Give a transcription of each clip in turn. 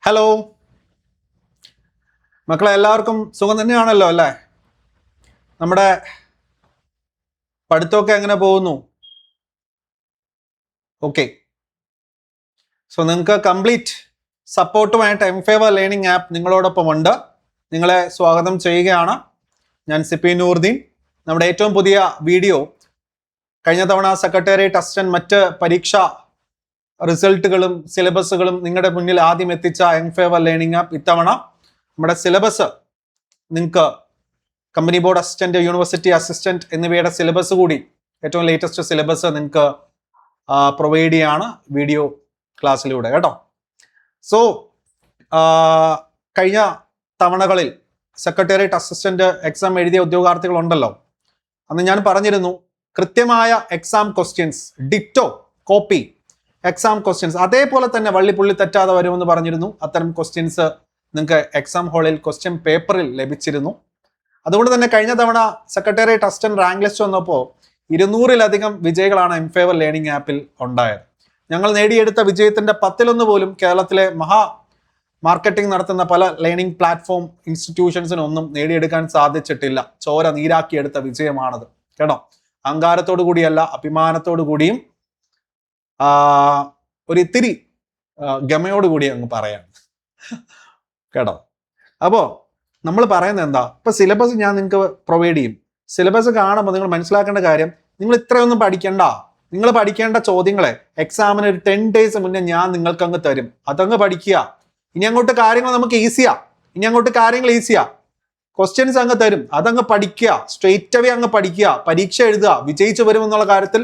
Hello മക്കളെ, എല്ലാവർക്കും സുഖം തന്നെയാണല്ലോ അല്ലേ? നമ്മുടെ പഠിത്തമൊക്കെ എങ്ങനെ പോകുന്നു? ഓക്കെ. സോ നിങ്ങൾക്ക് കംപ്ലീറ്റ് സപ്പോർട്ടുമായിട്ട് എംഫേവർ ലേണിംഗ് ആപ്പ് നിങ്ങളോടൊപ്പം ഉണ്ട്. നിങ്ങളെ സ്വാഗതം ചെയ്യുകയാണ്. ഞാൻ സിപി നൂർദീൻ. നമ്മുടെ ഏറ്റവും പുതിയ വീഡിയോ കഴിഞ്ഞ തവണ സെക്രട്ടേറിയറ്റ് അസിസ്റ്റന്റ് മറ്റ് പരീക്ഷാ റിസൾട്ടുകളും സിലബസുകളും നിങ്ങളുടെ മുന്നിൽ ആദ്യം എത്തിച്ച എംഫേവർ ലേണിംഗ് ആപ്പ് ഇത്തവണ നമ്മുടെ സിലബസ് നിങ്ങൾക്ക് company board assistant, university assistant എന്നിവയുടെ സിലബസ് കൂടി ഏറ്റവും ലേറ്റസ്റ്റ് സിലബസ് നിങ്ങൾക്ക് പ്രൊവൈഡ് ചെയ്യാണ് വീഡിയോ ക്ലാസ്സിലൂടെ കേട്ടോ. സോ കഴിഞ്ഞ തവണകളിൽ സെക്രട്ടേറിയറ്റ് അസിസ്റ്റന്റ് എക്സാം എഴുതിയ ഉദ്യോഗാർത്ഥികളുണ്ടല്ലോ. അന്ന് ഞാൻ പറഞ്ഞിരുന്നു കൃത്യമായ exam questions, ditto copy exam questions അതേപോലെ തന്നെ വള്ളിപ്പുള്ളി തെറ്റാതെ വരുമെന്ന് പറഞ്ഞിരുന്നു. അത്തരം ക്വസ്റ്റ്യൻസ് നിങ്ങൾക്ക് എക്സാം ഹാളിൽ ക്വസ്റ്റ്യൻ പേപ്പറിൽ ലഭിച്ചിരുന്നു. അതുകൊണ്ട് തന്നെ കഴിഞ്ഞ തവണ സെക്രട്ടേറിയറ്റ് അസിസ്റ്റന്റ് റാങ്ക് ലിസ്റ്റ് വന്നപ്പോൾ 200-ലധികം വിജയികളാണ് എംഫേവർ ലേണിംഗ് ആപ്പിൽ ഉണ്ടായത്. ഞങ്ങൾ നേടിയെടുത്ത വിജയത്തിന്റെ 10-1 പോലും കേരളത്തിലെ മഹാ മാർക്കറ്റിംഗ് നടത്തുന്ന പല ലേണിംഗ് പ്ലാറ്റ്ഫോം ഇൻസ്റ്റിറ്റ്യൂഷൻസിനൊന്നും നേടിയെടുക്കാൻ സാധിച്ചിട്ടില്ല. ചോര നീരാക്കിയെടുത്ത വിജയമാണത് കേട്ടോ. അഹങ്കാരത്തോടു കൂടിയല്ല, അഭിമാനത്തോടു കൂടിയും ഒരിത്തിരി ഗമയോടുകൂടി അങ്ങ് പറയാം കേട്ടോ. അപ്പോ നമ്മൾ പറയുന്നത് എന്താ, ഇപ്പൊ സിലബസ് ഞാൻ നിങ്ങൾക്ക് പ്രൊവൈഡ് ചെയ്യും. സിലബസ് കാണുമ്പോൾ നിങ്ങൾ മനസ്സിലാക്കേണ്ട കാര്യം, നിങ്ങൾ ഇത്രയൊന്നും പഠിക്കണ്ട. നിങ്ങൾ പഠിക്കേണ്ട ചോദ്യങ്ങളെ എക്സാമിന് ഒരു 10 days മുന്നേ ഞാൻ നിങ്ങൾക്ക് അങ്ങ് തരും. അതങ്ങ് പഠിക്കുക. ഇനി അങ്ങോട്ട് കാര്യങ്ങൾ നമുക്ക് ഈസിയാ. ക്വസ്റ്റ്യൻസ് അങ്ങ് തരും, അതങ്ങ് പഠിക്കുക. സ്ട്രെയിറ്റ് അവേ അങ്ങ് പഠിക്കുക. പരീക്ഷ എഴുതുക, വിജയിച്ചു വരുമെന്നുള്ള കാര്യത്തിൽ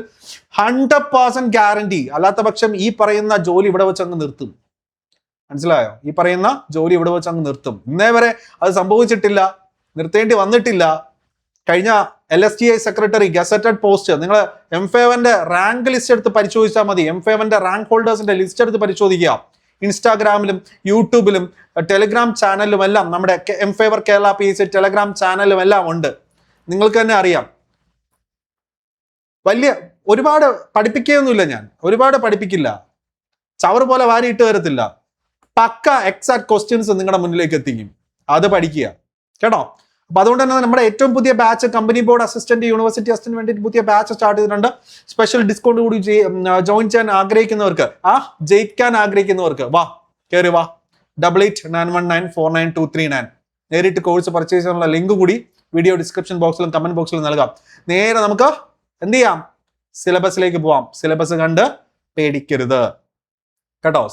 100% ഗ്യാരണ്ടി. അല്ലാത്ത പക്ഷം ഈ പറയുന്ന ജോലി ഇവിടെ വെച്ച് അങ്ങ് നിർത്തും. മനസ്സിലായോ? ഈ പറയുന്ന ജോലി ഇവിടെ വെച്ച് അങ്ങ് നിർത്തും. ഇന്നേ വരെ അത് സംഭവിച്ചിട്ടില്ല, നിർത്തേണ്ടി വന്നിട്ടില്ല. കഴിഞ്ഞ LSTI സെക്രട്ടറി ഗസറ്റഡ് പോസ്റ്റ്, നിങ്ങൾ എംഫേവന്റെ റാങ്ക് ലിസ്റ്റ് എടുത്ത് പരിശോധിച്ചാൽ മതി. എംഫേവന്റെ റാങ്ക് ഹോൾഡേഴ്സിന്റെ ലിസ്റ്റ് എടുത്ത് പരിശോധിക്കുക. ഇൻസ്റ്റാഗ്രാമിലും യൂട്യൂബിലും ടെലിഗ്രാം ചാനലിലും എല്ലാം നമ്മുടെ എംഫേവർ കേരള PSC ടെലിഗ്രാം ചാനലിലും എല്ലാം ഉണ്ട്. നിങ്ങൾക്ക് തന്നെ അറിയാം. ഒരുപാട് പഠിപ്പിക്കുകയൊന്നുമില്ല, ഞാൻ ഒരുപാട് പഠിപ്പിക്കില്ല, ചവറ് പോലെ വാരിയിട്ട് വരത്തില്ല. പക്ക എക്സാക്ട് ക്വസ്റ്റ്യൻസ് നിങ്ങളുടെ മുന്നിലേക്ക് എത്തിക്കും. അത് പഠിക്കുക കേട്ടോ. അപ്പൊ അതുകൊണ്ട് തന്നെ നമ്മുടെ ഏറ്റവും പുതിയ batch company board assistant, university assistant വേണ്ടിയിട്ട് പുതിയ ബാച്ച് സ്റ്റാർട്ട് ചെയ്തിട്ടുണ്ട്. സ്പെഷ്യൽ ഡിസ്കൗണ്ട് കൂടി ജോയിൻ ചെയ്യാൻ ആഗ്രഹിക്കുന്നവർക്ക്, ജയിക്കാൻ ആഗ്രഹിക്കുന്നവർക്ക് കയറി വാ. 8891949239 നേരിട്ട് കോഴ്സ് പർച്ചേസ് ചെയ്യാനുള്ള ലിങ്ക് കൂടി വീഡിയോ ഡിസ്ക്രിപ്ഷൻ ബോക്സിലും കമന്റ് ബോക്സിലും നൽകാം. നേരെ നമുക്ക് എന്ത് ചെയ്യാം, സിലബസിലേക്ക് പോവാം. സിലബസ് കണ്ട് പേടിക്കരുത് കേട്ടോ.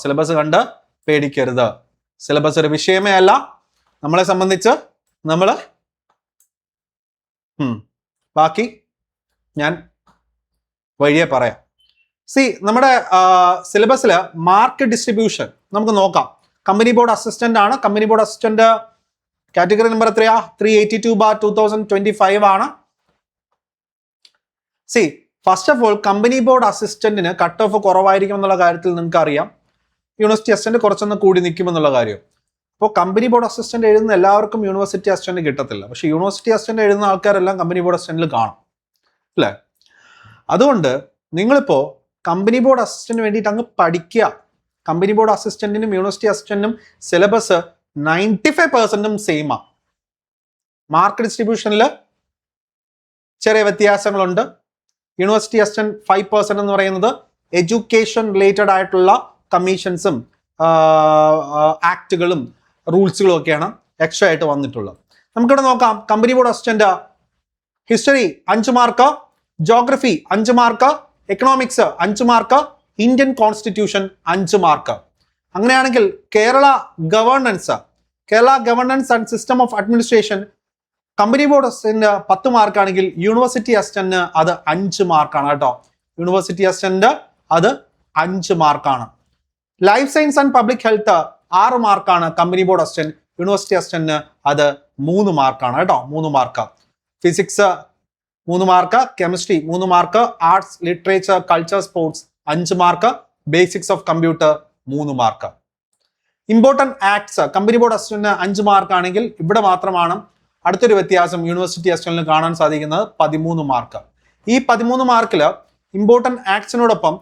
സിലബസ് ഒരു വിഷയമേ അല്ല. നമ്മളെ സംബന്ധിച്ച് ബാക്കി ഞാൻ വഴിയെ പറയാം. നമ്മുടെ സിലബസിൽ മാർക്ക് ഡിസ്ട്രിബ്യൂഷൻ നമുക്ക് നോക്കാം. കമ്പനി ബോർഡ് അസിസ്റ്റന്റ് ആണ്. Company board assistant category number എത്രയാ? 382/2025 ആണ്. First of all company board അസിസ്റ്റന്റിന് കട്ട് ഓഫ് കുറവായിരിക്കും എന്നുള്ള കാര്യത്തിൽ നിങ്ങൾക്ക് അറിയാം. യൂണിവേഴ്സിറ്റി അസിസ്റ്റന്റ് കുറച്ചൊന്ന് കൂടി നിൽക്കുമെന്നുള്ള കാര്യം. അപ്പോൾ കമ്പനി ബോർഡ് അസിസ്റ്റന്റ് എഴുതുന്ന എല്ലാവർക്കും യൂണിവേഴ്സിറ്റി അസിസ്റ്റന്റ് കിട്ടത്തില്ല. പക്ഷെ യൂണിവേഴ്സിറ്റി അസിസ്റ്റന്റ് എഴുതുന്ന ആൾക്കാരെല്ലാം കമ്പനി ബോർഡ് അസിസ്റ്റന്റിൽ കാണും അല്ലേ? അതുകൊണ്ട് നിങ്ങളിപ്പോ കമ്പനി ബോർഡ് അസിസ്റ്റന്റിന് വേണ്ടിയിട്ട് അങ്ങ് പഠിക്കുക. കമ്പനി ബോർഡ് അസിസ്റ്റന്റിനും യൂണിവേഴ്സിറ്റി അസിസ്റ്റന്റിനും സിലബസ് 95% സെയിമാണ്. മാർക്ക് ഡിസ്ട്രിബ്യൂഷനിൽ ചെറിയ വ്യത്യാസങ്ങളുണ്ട്. യൂണിവേഴ്സിറ്റി അസിസ്റ്റന്റ് 5% എന്ന് പറയുന്നത് എഡ്യൂക്കേഷൻ റിലേറ്റഡ് ആയിട്ടുള്ള കമ്മീഷൻസും ആക്ടുകളും റൂൾസുകളും ഒക്കെയാണ് എക്സ്ട്രാ ആയിട്ട് വന്നിട്ടുള്ളത്. നമുക്കിവിടെ നോക്കാം. Company board assistant history 5 mark, geography 5 mark, economics 5 mark, Indian constitution 5 mark. അങ്ങനെയാണെങ്കിൽ Kerala governance and system of administration company board assistant 10 മാർക്കാണെങ്കിൽ യൂണിവേഴ്സിറ്റി അസിസ്റ്റന്റിന് അത് 5 മാർക്കാണ് കേട്ടോ. യൂണിവേഴ്സിറ്റി അസിസ്റ്റന്റ് അത് 5 മാർക്കാണ്. Life science and public health 6 മാർക്കാണ് കമ്പനി ബോർഡ് അസിസ്റ്റന്റ്. യൂണിവേഴ്സിറ്റി അസിസ്റ്റന്റിന് അത് 3 മാർക്കാണ് കേട്ടോ. 3 mark. Physics 3 mark, chemistry 3 mark, arts literature culture sports 5 mark, basics of computer 3 mark. Important acts company board അസിസ്റ്റന്റിന് 5 മാർക്കാണെങ്കിൽ ഇവിടെ മാത്രമാണ് അടുത്തൊരു വ്യത്യാസം യൂണിവേഴ്സിറ്റി അസിസ്റ്റന്റിന് കാണാൻ സാധിക്കുന്നത് 13 മാർക്ക്. ഈ 13 മാർക്കിൽ ഇമ്പോർട്ടന്റ് ആക്ട്സിനോടൊപ്പം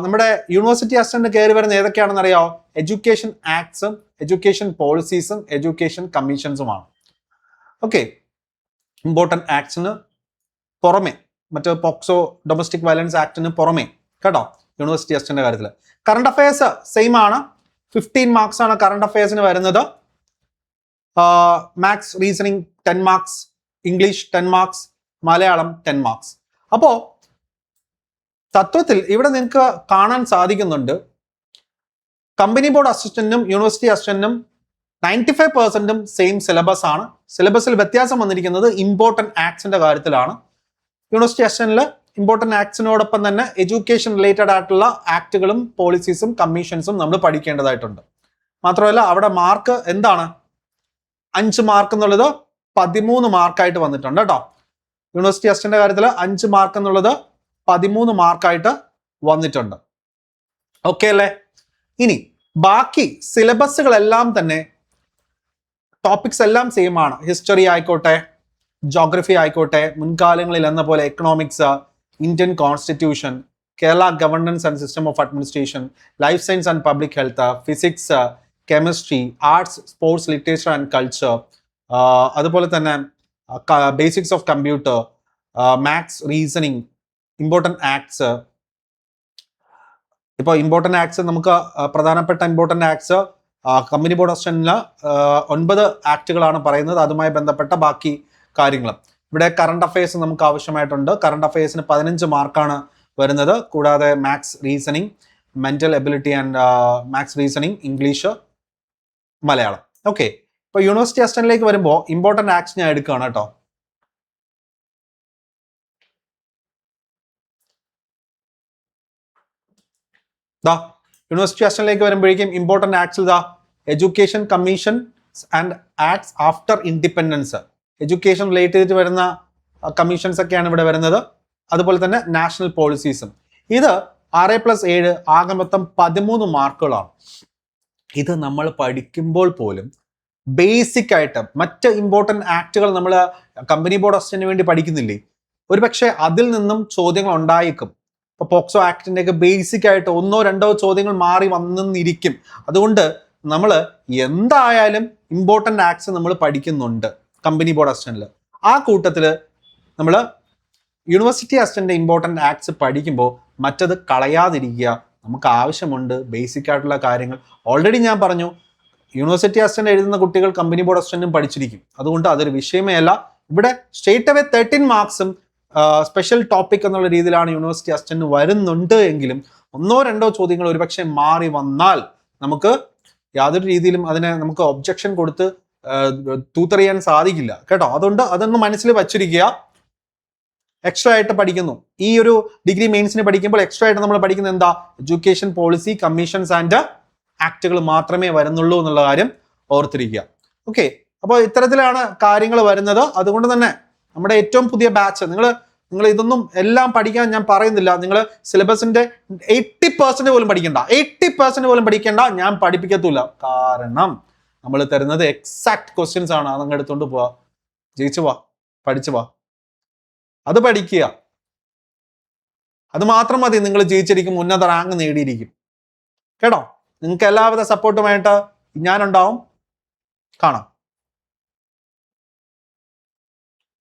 നമ്മുടെ യൂണിവേഴ്സിറ്റി അസിസ്റ്റന്റ് കയറി വരുന്ന ഏതൊക്കെയാണെന്ന് അറിയാമോ? എഡ്യൂക്കേഷൻ ആക്ട്സും എഡ്യൂക്കേഷൻ പോളിസീസും എഡ്യൂക്കേഷൻ കമ്മീഷൻസുമാണ്. ഓക്കെ, ഇമ്പോർട്ടൻറ്റ് ആക്ട്സിന് പുറമെ, മറ്റേ പോക്സോ ഡൊമസ്റ്റിക് വയലൻസ് ആക്ടിന് പുറമെ കേട്ടോ, യൂണിവേഴ്സിറ്റി അസിസ്റ്റന്റ് കാര്യത്തിൽ. കറണ്ട് അഫയേഴ്സ് സെയിം ആണ്, 15 മാർക്സ് ആണ് കറണ്ട് അഫയേഴ്സിന് വരുന്നത്. Maths reasoning 10 marks, English 10 marks, Malayalam 10 marks. അപ്പോ തത്വത്തിൽ ഇവിടെ നിങ്ങൾക്ക് കാണാൻ സാധിക്കുന്നുണ്ട്, കമ്പനി ബോർഡ് അസിസ്റ്റന്റും യൂണിവേഴ്സിറ്റി അസിസ്റ്റന്റും 95% സെയിം സിലബസ് ആണ്. സിലബസിൽ വ്യത്യാസം വന്നിരിക്കുന്നത് ഇമ്പോർട്ടൻറ്റ് ആക്ട്സിന്റെ കാര്യത്തിലാണ്. യൂണിവേഴ്സിറ്റി അസിസ്റ്റന്റിൽ ഇമ്പോർട്ടൻറ്റ് ആക്ട്സിനോടൊപ്പം തന്നെ എഡ്യൂക്കേഷൻ റിലേറ്റഡ് ആയിട്ടുള്ള ആക്ടുകളും പോളിസീസും കമ്മീഷൻസും നമ്മൾ പഠിക്കേണ്ടതായിട്ടുണ്ട്. മാത്രമല്ല അവിടെ മാർക്ക് എന്താണ്, 5 മാർക്ക് എന്നുള്ളത് 13 മാർക്കായിട്ട് വന്നിട്ടുണ്ട് കേട്ടോ. യൂണിവേഴ്സിറ്റി അസിസ്റ്റന്റ് കാര്യത്തിൽ 5 മാർക്ക് എന്നുള്ളത് 13 മാർക്കായിട്ട് വന്നിട്ടുണ്ട്. ഓക്കെ അല്ലേ? ഇനി ബാക്കി സിലബസുകളെല്ലാം തന്നെ ടോപ്പിക്സ് എല്ലാം സെയിം ആണ്. ഹിസ്റ്ററി ആയിക്കോട്ടെ, ജോഗ്രഫി ആയിക്കോട്ടെ, മുൻകാലങ്ങളിൽ എന്ന പോലെ economics, Indian constitution, Kerala governance and system of administration, life science and public health, physics, chemistry, arts, sports, literature and culture, അതുപോലെ തന്നെ basics of computer, maths, reasoning, important acts. ഇപ്പോൾ ഇമ്പോർട്ടൻറ്റ് ആക്ട്സ് നമുക്ക് പ്രധാനപ്പെട്ട ഇമ്പോർട്ടൻറ്റ് ആക്ട്സ് കമ്പനി ബോർഡ് അസിസ്റ്റന്റിന് 9 ആക്ടുകളാണ് പറയുന്നത്. അതുമായി ബന്ധപ്പെട്ട ബാക്കി കാര്യങ്ങളും. ഇവിടെ കറണ്ട് അഫയേഴ്സ് നമുക്ക് ആവശ്യമായിട്ടുണ്ട്. കറണ്ട് അഫയേഴ്സിന് 15 മാർക്കാണ് വരുന്നത്. കൂടാതെ maths reasoning, mental ability and maths reasoning, English, Malayalam. Okay, ഇപ്പോൾ യൂണിവേഴ്സിറ്റി അസിസ്റ്റന്റിലേക്ക് വരുമ്പോൾ ഇമ്പോർട്ടൻറ്റ് ആക്ട്സ് ഞാൻ എടുക്കുകയാണ് കേട്ടോ. യൂണിവേഴ്സിറ്റി അസിസ്റ്റന്റിലേക്ക് വരുമ്പോഴേക്കും ഇമ്പോർട്ടൻറ്റ് ആക്ട്സ് ഇതാ, education commission and acts after independence, education relate ചെയ്തിട്ട് വരുന്ന കമ്മീഷൻസ് ഒക്കെയാണ് ഇവിടെ വരുന്നത്. അതുപോലെ തന്നെ നാഷണൽ പോളിസീസും. ഇത് 6+7 ആകെ മൊത്തം 13 മാർക്കുകളാണ്. ഇത് നമ്മൾ പഠിക്കുമ്പോൾ പോലും ബേസിക് ആയിട്ട് മറ്റ് ഇമ്പോർട്ടൻറ്റ് ആക്ടുകൾ നമ്മൾ കമ്പനി ബോർഡ് അസിസ്റ്റന്റിന് വേണ്ടി പഠിക്കുന്നില്ലേ, ഒരുപക്ഷെ അതിൽ നിന്നും ചോദ്യങ്ങൾ ഉണ്ടായേക്കും. ഇപ്പോൾ പോക്സോ ആക്ടിൻ്റെയൊക്കെ ബേസിക് ആയിട്ട് 1-2 ചോദ്യങ്ങൾ മാറി വന്നെന്നിരിക്കും. അതുകൊണ്ട് നമ്മൾ എന്തായാലും ഇമ്പോർട്ടൻ്റ് ആക്ട്സ് നമ്മൾ പഠിക്കുന്നുണ്ട് കമ്പനി ബോർഡ് അസിസ്റ്റന്റിൽ. ആ കൂട്ടത്തിൽ നമ്മൾ യൂണിവേഴ്സിറ്റി അസിസ്റ്റന്റ് ഇമ്പോർട്ടൻ്റ് ആക്ട്സ് പഠിക്കുമ്പോൾ മറ്റത് കളയാതിരിക്കുക. നമുക്ക് ആവശ്യമുണ്ട് ബേസിക് ആയിട്ടുള്ള കാര്യങ്ങൾ. ഓൾറെഡി ഞാൻ പറഞ്ഞു, യൂണിവേഴ്സിറ്റി അസിസ്റ്റന്റ് എഴുതുന്ന കുട്ടികൾ കമ്പനി ബോർഡ് അസിസ്റ്റന്റും പഠിച്ചിരിക്കും. അതുകൊണ്ട് അതൊരു വിഷയമേ അല്ല. ഇവിടെ സ്ട്രേറ്റ് അവേ 13 മാർക്സും സ്പെഷ്യൽ ടോപ്പിക് എന്നുള്ള രീതിയിലാണ് യൂണിവേഴ്സിറ്റി അസിസ്റ്റന്റ് വരുന്നുണ്ട് എങ്കിലും 1-2 ചോദ്യങ്ങൾ ഒരുപക്ഷെ മാറി വന്നാൽ നമുക്ക് യാതൊരു രീതിയിലും അതിനെ നമുക്ക് ഒബ്ജക്ഷൻ കൊടുത്ത് തൂത്തെറിയാൻ സാധിക്കില്ല കേട്ടോ. അതുകൊണ്ട് അതൊന്ന് മനസ്സിൽ വച്ചിരിക്കുക. എക്സ്ട്രാ ആയിട്ട് പഠിക്കുന്നു, ഈ ഒരു ഡിഗ്രി മെയിൻസിന് പഠിക്കുമ്പോൾ എക്സ്ട്രാ ആയിട്ട് നമ്മൾ പഠിക്കുന്നത് എന്താ, എഡ്യൂക്കേഷൻ പോളിസി, കമ്മീഷൻസ് ആൻഡ് ആക്ടുകൾ മാത്രമേ വരുന്നുള്ളൂ എന്നുള്ള കാര്യം ഓർത്തിരിക്കുക. ഓക്കെ, അപ്പോൾ ഇത്തരത്തിലാണ് കാര്യങ്ങൾ വരുന്നത്. അതുകൊണ്ട് തന്നെ നമ്മുടെ ഏറ്റവും പുതിയ ബാച്ച് നിങ്ങൾ ഇതൊന്നും എല്ലാം പഠിക്കാൻ ഞാൻ പറയുന്നില്ല. നിങ്ങൾ സിലബസിന്റെ 80% പോലും പഠിക്കണ്ട, 80% പോലും പഠിക്കേണ്ട, ഞാൻ പഠിപ്പിക്കത്തില്ല. കാരണം നമ്മൾ തരുന്നത് എക്സാക്ട് ക്വസ്റ്റ്യൻസ് ആണ്. അതങ്ങ് എടുത്തോണ്ട് പോവാ, ജയിച്ചു വാ, പഠിച്ചു വാ, അത് പഠിക്കുക. അത് മാത്രം മതി, നിങ്ങൾ ജയിച്ചിരിക്കും, ഉന്നത റാങ്ക് നേടിയിരിക്കും കേട്ടോ. നിങ്ങൾക്ക് എല്ലാവിധ സപ്പോർട്ടുമായിട്ട് ഞാനുണ്ടാവും. കാണാം.